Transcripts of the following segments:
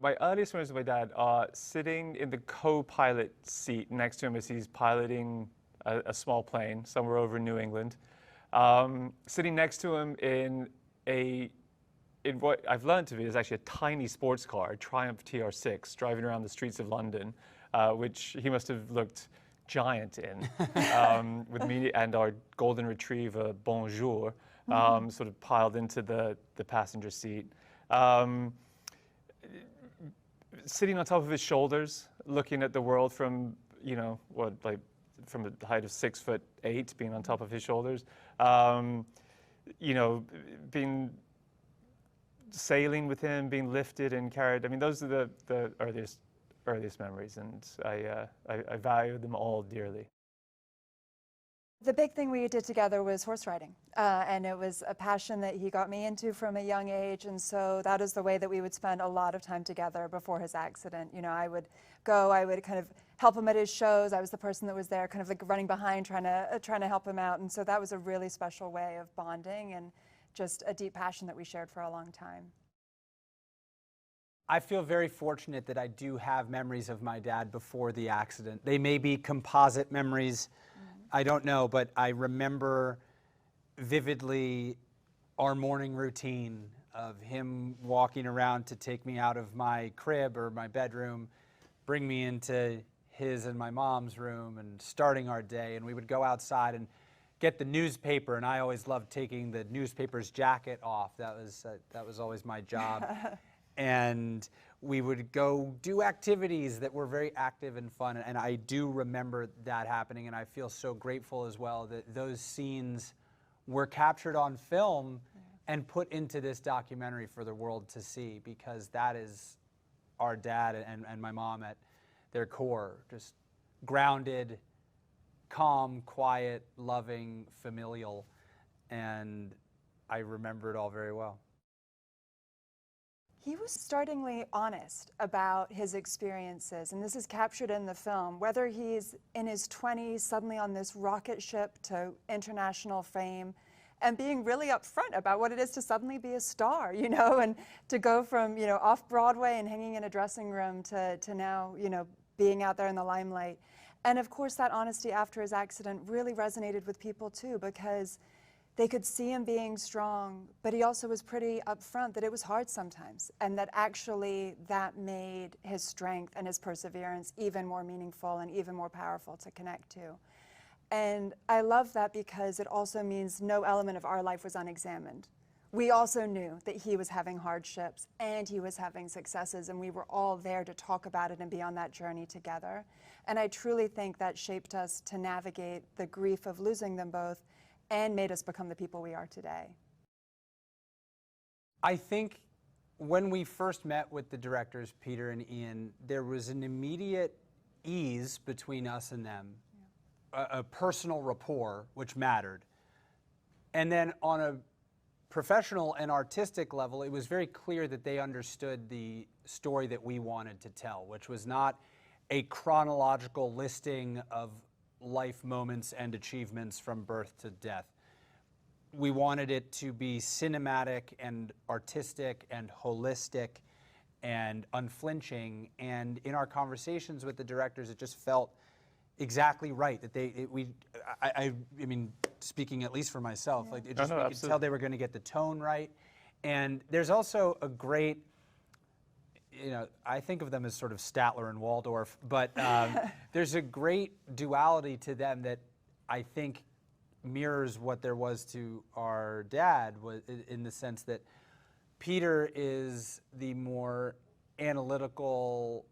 My earliest memories of my dad are sitting in the co-pilot seat next to him as he's piloting a small plane somewhere over in New England. Sitting next to him in what I've learned to be is actually a tiny sports car, a Triumph TR6, driving around the streets of London, which he must have looked giant in, with me and our golden retriever, Bonjour, sort of piled into the passenger seat. Sitting on top of his shoulders, looking at the world from, you know, from the height of 6'8", being on top of his shoulders. You know, sailing with him, being lifted and carried. I mean, those are the earliest memories, and I value them all dearly. The big thing we did together was horse riding, and it was a passion that he got me into from a young age, and so that is the way that we would spend a lot of time together before his accident. You know, I would kind of help him at his shows. I was the person that was there kind of like running behind, trying to help him out, and so that was a really special way of bonding and just a deep passion that we shared for a long time. I feel very fortunate that I do have memories of my dad before the accident. They may be composite memories, I don't know, but I remember vividly our morning routine of him walking around to take me out of my crib or my bedroom, bring me into his and my mom's room, and starting our day. And we would go outside and get the newspaper, and I always loved taking the newspaper's jacket off. That was always my job. And we would go do activities that were very active and fun, and I do remember that happening, and I feel so grateful as well that those scenes were captured on film and put into this documentary for the world to see, because that is our dad and my mom at their core, just grounded, calm, quiet, loving, familial, and I remember it all very well. He was startlingly honest about his experiences, and this is captured in the film. Whether he's in his 20s, suddenly on this rocket ship to international fame, and being really upfront about what it is to suddenly be a star, you know, and to go from, you know, off Broadway and hanging in a dressing room to now, you know, being out there in the limelight. And of course, that honesty after his accident really resonated with people too, because they could see him being strong, but he also was pretty upfront that it was hard sometimes, and that actually that made his strength and his perseverance even more meaningful and even more powerful to connect to. And I love that because it also means no element of our life was unexamined. We also knew that he was having hardships and he was having successes, and we were all there to talk about it and be on that journey together. And I truly think that shaped us to navigate the grief of losing them both and made us become the people we are today. I think when we first met with the directors, Peter and Ian, there was an immediate ease between us and them, a personal rapport, which mattered. And then on a professional and artistic level, it was very clear that they understood the story that we wanted to tell, which was not a chronological listing of life moments and achievements from birth to death. We wanted it to be cinematic and artistic and holistic and unflinching, and in our conversations with the directors, it just felt exactly right that I mean, speaking at least for myself, like it just, we could tell they were going to get the tone right. And there's also a great, you know, I think of them as sort of Statler and Waldorf, but there's a great duality to them that I think mirrors what there was to our dad, in the sense that Peter is the more analytical,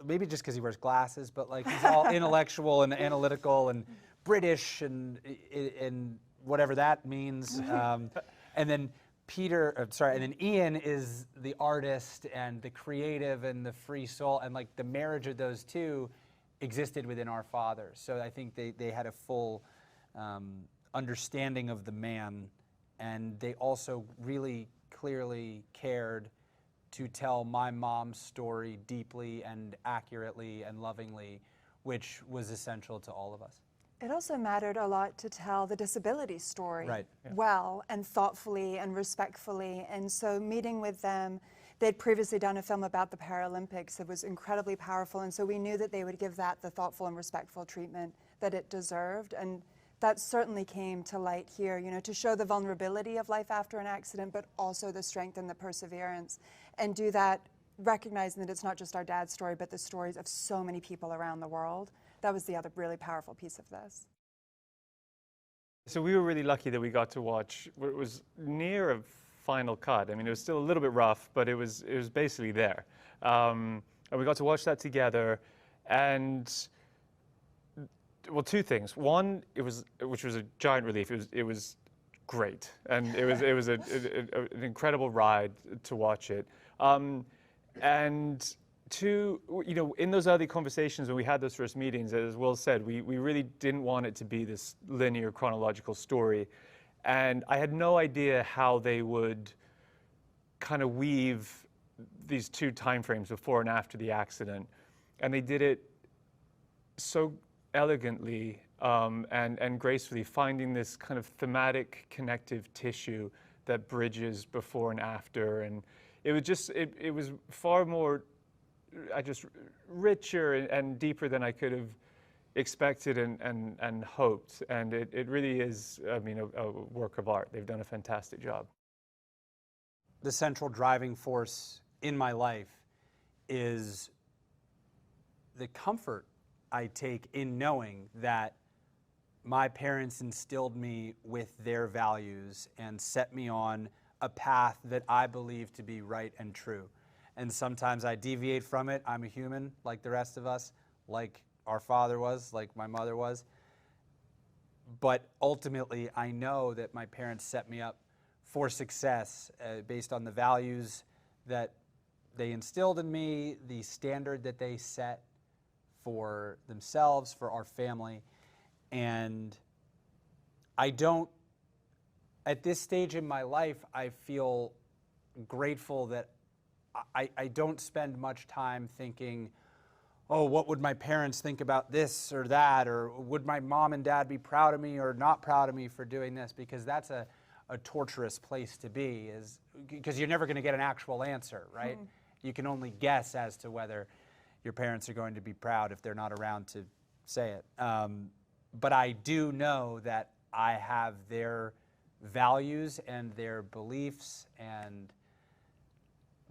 maybe just because he wears glasses, but like he's all intellectual and analytical and British and whatever that means. And then and then Ian is the artist and the creative and the free soul, and like the marriage of those two existed within our father. So I think they had a full understanding of the man, and they also really clearly cared to tell my mom's story deeply and accurately and lovingly, which was essential to all of us. It also mattered a lot to tell the disability story Right. well and thoughtfully and respectfully. And so meeting with them, They'd previously done a film about the Paralympics that was incredibly powerful, and so we knew that they would give that the thoughtful and respectful treatment that it deserved. And that certainly came to light here, you know, to show the vulnerability of life after an accident, but also the strength and the perseverance, and do that recognizing that it's not just our dad's story, but the stories of so many people around the world. That was the other really powerful piece of this. So we were really lucky that we got to watch what was near a final cut. I mean, it was still a little bit rough, but it was basically there. And we got to watch that together, and well, two things. One, which was a giant relief. It was great, and it was an incredible ride to watch it. And two, you know, in those early conversations when we had those first meetings, as Will said, we really didn't want it to be this linear chronological story. And I had no idea how they would kind of weave these two time frames before and after the accident. And they did it so elegantly and gracefully, finding this kind of thematic connective tissue that bridges before and after. And it was just, it was far more, richer and deeper than I could have expected and hoped. And it really is, I mean, a work of art. They've done a fantastic job. The central driving force in my life is the comfort I take in knowing that my parents instilled me with their values and set me on a path that I believe to be right and true. And sometimes I deviate from it. I'm a human like the rest of us, like our father was, like my mother was. But ultimately, I know that my parents set me up for success based on the values that they instilled in me, the standard that they set for themselves, for our family. And I don't, at this stage in my life, I feel grateful that I don't spend much time thinking, oh, what would my parents think about this or that, or would my mom and dad be proud of me or not proud of me for doing this, because that's a torturous place to be, because you're never going to get an actual answer, right? Mm-hmm. You can only guess as to whether your parents are going to be proud if they're not around to say it. But I do know that I have their values and their beliefs and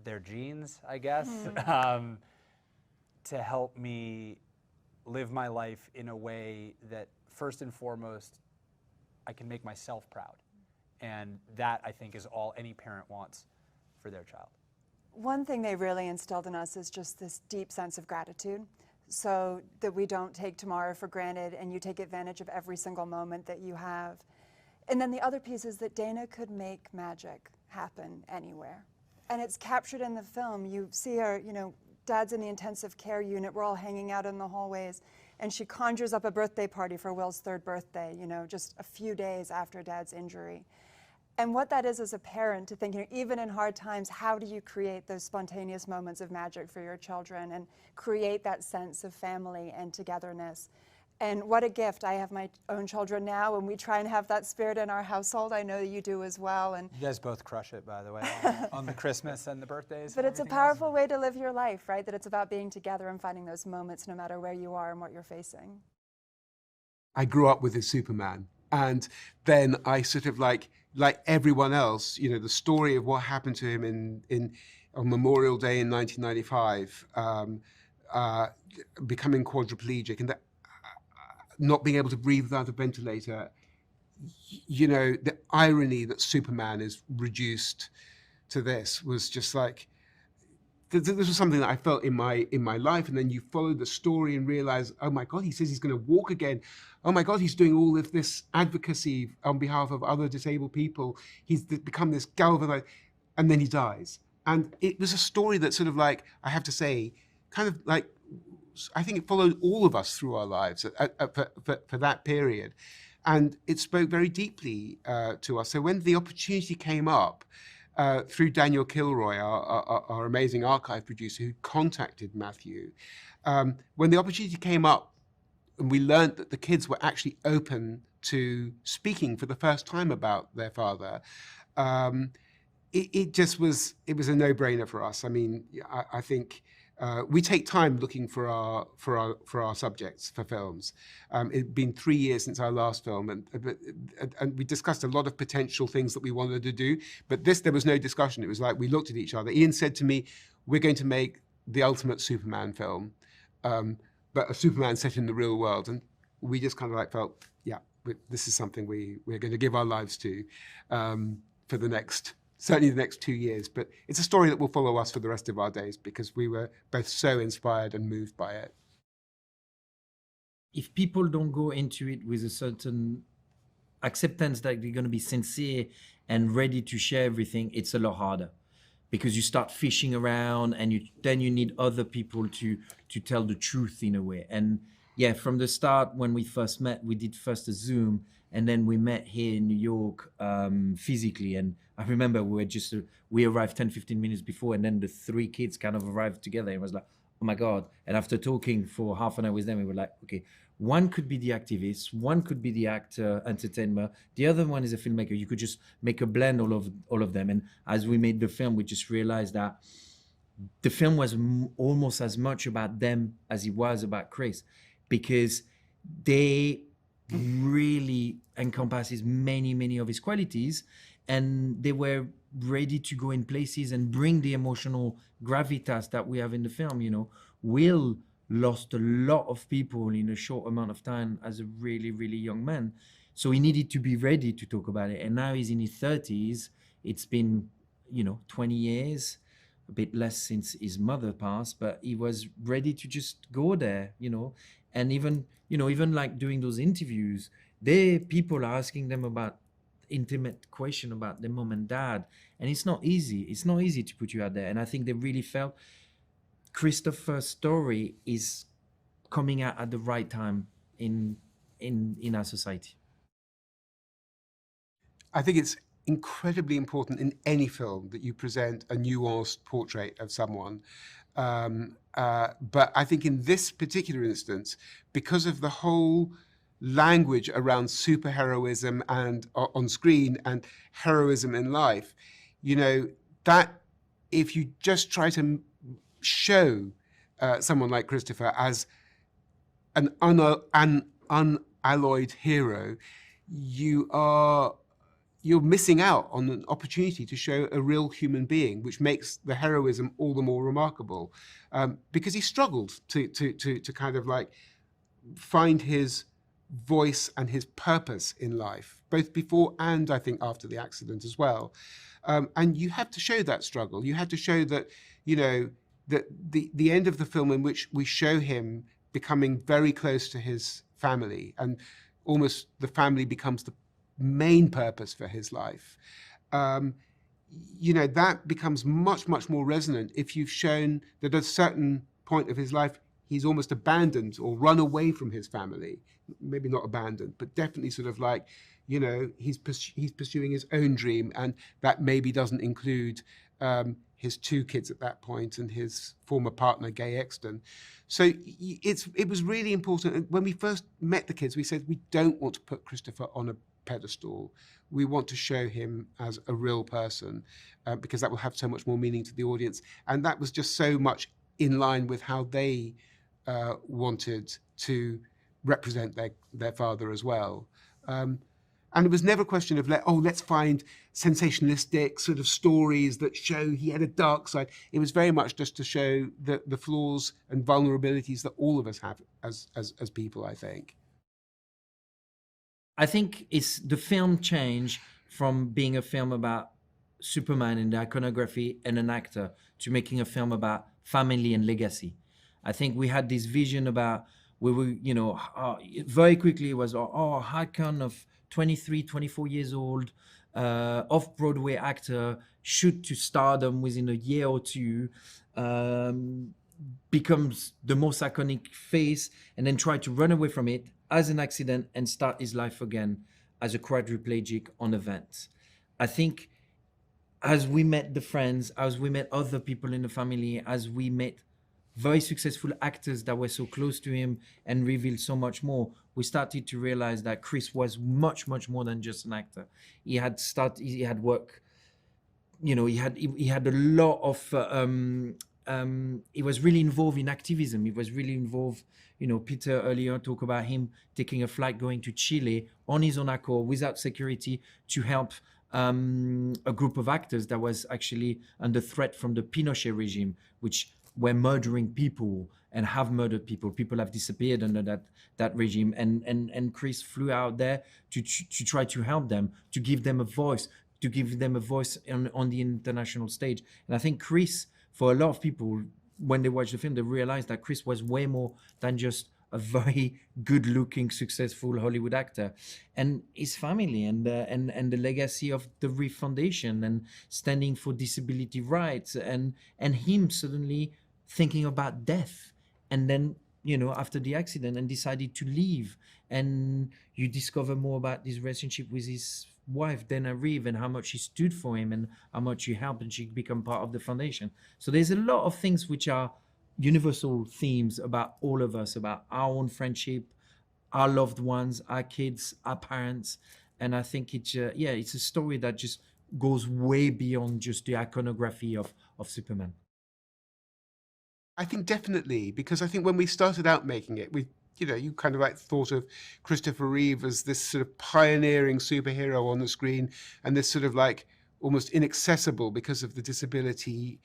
their genes, I guess, to help me live my life in a way that, first and foremost, I can make myself proud. And that, I think, is all any parent wants for their child. One thing they really instilled in us is just this deep sense of gratitude, so that we don't take tomorrow for granted and you take advantage of every single moment that you have. And then the other piece is that Dana could make magic happen anywhere. And it's captured in the film. You see her, you know, Dad's in the intensive care unit, we're all hanging out in the hallways, and she conjures up a birthday party for Will's 3rd birthday, you know, just a few days after Dad's injury. And what that is as a parent, to think, you know, even in hard times, how do you create those spontaneous moments of magic for your children and create that sense of family and togetherness? And what a gift. I have my own children now, and we try and have that spirit in our household. I know you do as well. And you guys both crush it, by the way, on the Christmas and the birthdays. But it's a powerful way to live your life, right? That it's about being together and finding those moments no matter where you are and what you're facing. I grew up with this Superman, and then I sort of like everyone else, you know, the story of what happened to him on Memorial Day in 1995, becoming quadriplegic, and that, not being able to breathe without a ventilator. You know, the irony that Superman is reduced to this was just like, this was something that I felt in my life. And then you follow the story and realize, oh my God, he says he's going to walk again. Oh my God, he's doing all of this advocacy on behalf of other disabled people. He's become this galvanized, and then he dies. And it was a story that sort of like, I have to say, kind of like, I think it followed all of us through our lives for that period. And it spoke very deeply to us. So when the opportunity came up, through Daniel Kilroy, our amazing archive producer, who contacted Matthew, when the opportunity came up and we learned that the kids were actually open to speaking for the first time about their father, it just was, it was a no-brainer for us. I mean, I think we take time looking for our subjects for films. It'd been 3 years since our last film, and we discussed a lot of potential things that we wanted to do. But this, there was no discussion. It was like we looked at each other. Ian said to me, "We're going to make the ultimate Superman film, but a Superman set in the real world." And we just kind of like felt, yeah, this is something we're going to give our lives to for the next. Certainly the next 2 years, but it's a story that will follow us for the rest of our days because we were both so inspired and moved by it. If people don't go into it with a certain acceptance that they're going to be sincere and ready to share everything, it's a lot harder because you start fishing around and then you need other people to tell the truth in a way. And yeah, from the start, when we first met, we did first a Zoom, and then we met here in New York physically. And I remember we arrived 10, 15 minutes before, and then the 3 kids kind of arrived together. It was like, oh my God. And after talking for half an hour with them, we were like, okay, one could be the activist, one could be the actor, entertainer, the other one is a filmmaker. You could just make a blend all of them. And as we made the film, we just realized that the film was almost as much about them as it was about Chris, because they really encompasses many of his qualities, and they were ready to go in places and bring the emotional gravitas that we have in the film. You know, Will lost a lot of people in a short amount of time as a really young man, so he needed to be ready to talk about it. And now he's in his 30s. It's been 20 years, a bit less since his mother passed, but he was ready to just go there, and even like doing those interviews, people are asking them about intimate question about their mom and dad, and it's not easy to put you out there. And I think they really felt Christopher's story is coming out at the right time in our society. I think it's incredibly important in any film that you present a nuanced portrait of someone. But I think in this particular instance, because of the whole language around superheroism and on screen and heroism in life, that if you just try to show someone like Christopher as an unalloyed hero, you're missing out on an opportunity to show a real human being, which makes the heroism all the more remarkable. Because he struggled to kind of like find his voice and his purpose in life, both before and I think after the accident as well. And you have to show that struggle. You have to show that, that the end of the film in which we show him becoming very close to his family, and almost the family becomes the main purpose for his life. That becomes much more resonant if you've shown that at a certain point of his life, he's almost abandoned or run away from his family. Maybe not abandoned, but definitely sort of like, he's pursuing his own dream, and that maybe doesn't include his 2 kids at that point and his former partner, Gay Exton. So it was really important. When we first met the kids, we said, we don't want to put Christopher on a pedestal. We want to show him as a real person, because that will have so much more meaning to the audience. And that was just so much in line with how they wanted to represent their father as well. And it was never a question of, let's find sensationalistic sort of stories that show he had a dark side. It was very much just to show the flaws and vulnerabilities that all of us have as people, I think. I think it's the film change from being a film about Superman and the iconography and an actor to making a film about family and legacy. I think we had this vision about, we were, very quickly it was, icon of 23, 24 years old, off-Broadway actor, shoot to stardom within a year or two, becomes the most iconic face, and then try to run away from it as an accident and start his life again as a quadriplegic on a vent. I think as we met the friends, as we met other people in the family, as we met very successful actors that were so close to him and revealed so much more, we started to realize that Chris was much more than just an actor. He had worked you know, he had a lot of he was really involved in activism. He was really involved, you know, Peter earlier talked about him taking a flight going to Chile on his own accord without security to help a group of actors that was actually under threat from the Pinochet regime, which were murdering people and have murdered people. People have disappeared under that regime, and Chris flew out there to try to help them, to give them a voice, on the international stage. And I think Chris, for a lot of people, when they watch the film, they realize that Chris was way more than just a very good-looking, successful Hollywood actor, and his family and the legacy of the Reeve Foundation and standing for disability rights, and him suddenly thinking about death, and then, you know, after the accident, and decided to leave. And you discover more about his relationship with his wife, Dana Reeve, and how much she stood for him and how much she helped, and she become part of the foundation. So there's a lot of things which are universal themes about all of us, about our own friendship, our loved ones, our kids, our parents. And I think it's a story that just goes way beyond just the iconography of Superman. I think definitely, because I think when we started out making it, you kind of like thought of Christopher Reeve as this sort of pioneering superhero on the screen, and this sort of like almost inaccessible because of the disability,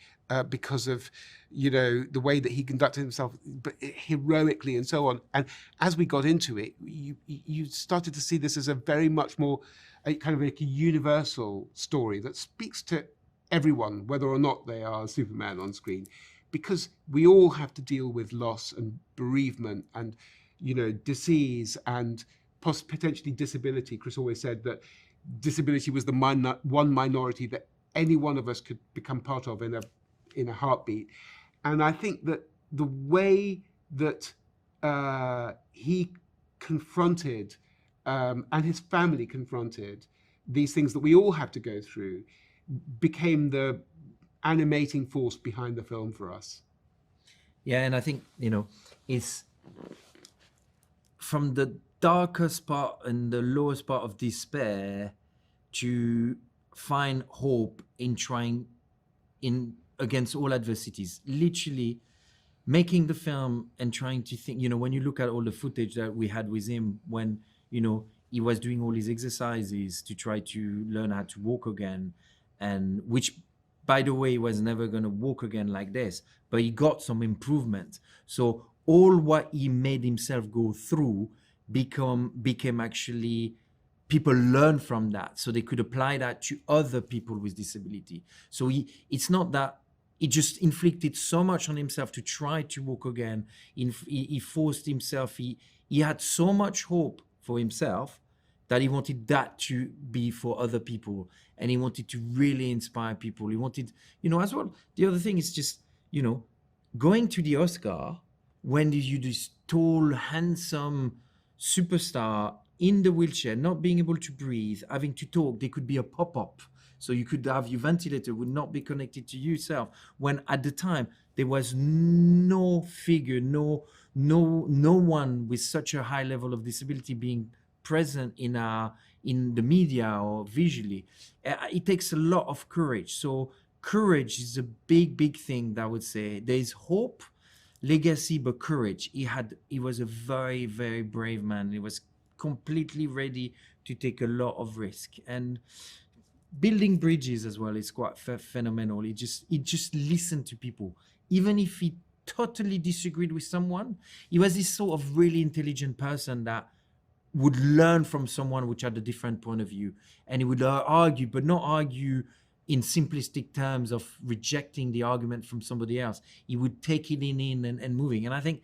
because of, you know, the way that he conducted himself, but heroically and so on. And as we got into it, you started to see this as a very much more a kind of like a universal story that speaks to everyone, whether or not they are Superman on screen, because we all have to deal with loss and bereavement and, you know, disease and potentially disability. Chris always said that disability was the one minority that any one of us could become part of in a heartbeat. And I think that the way that he confronted and his family confronted these things that we all have to go through became the animating force behind the film for us. Yeah, and I think, you know, it's from the darkest part and the lowest part of despair to find hope in trying against all adversities. Literally making the film and trying to think, you know, when you look at all the footage that we had with him when, you know, he was doing all his exercises to try to learn how to walk again, and which, by the way, he was never going to walk again like this, but he got some improvement. So all what he made himself go through became actually, people learn from that, so they could apply that to other people with disability. So it's not that he just inflicted so much on himself to try to walk again. He forced himself. He had so much hope for himself that he wanted that to be for other people, and he wanted to really inspire people. He wanted, you know, as well. The other thing is just, you know, going to the Oscar when you this tall, handsome superstar in the wheelchair, not being able to breathe, having to talk. There could be a pop-up, so you could have your ventilator would not be connected to yourself. When at the time there was no figure, no one with such a high level of disability being present in the media or visually. It takes a lot of courage. So courage is a big thing that I would say. There is hope, legacy, but courage. He was a very, very brave man. He was completely ready to take a lot of risk, and building bridges as well is quite phenomenal. He just listened to people, even if he totally disagreed with someone. He was this sort of really intelligent person that would learn from someone which had a different point of view, and he would argue, but not argue in simplistic terms of rejecting the argument from somebody else. He would take it in and moving. And I think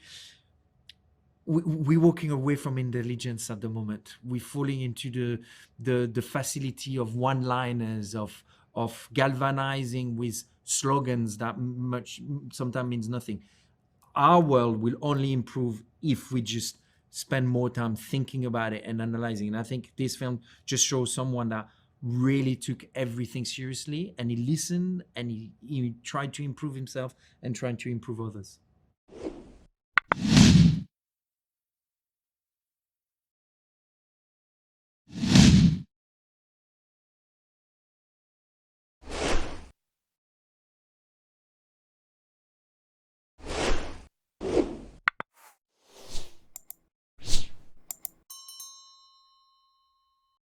we're walking away from intelligence at the moment. We're falling into the facility of one-liners, of galvanizing with slogans that sometimes means nothing. Our world will only improve if we just spend more time thinking about it and analyzing. And I think this film just shows someone that really took everything seriously, and he listened, and he tried to improve himself and trying to improve others.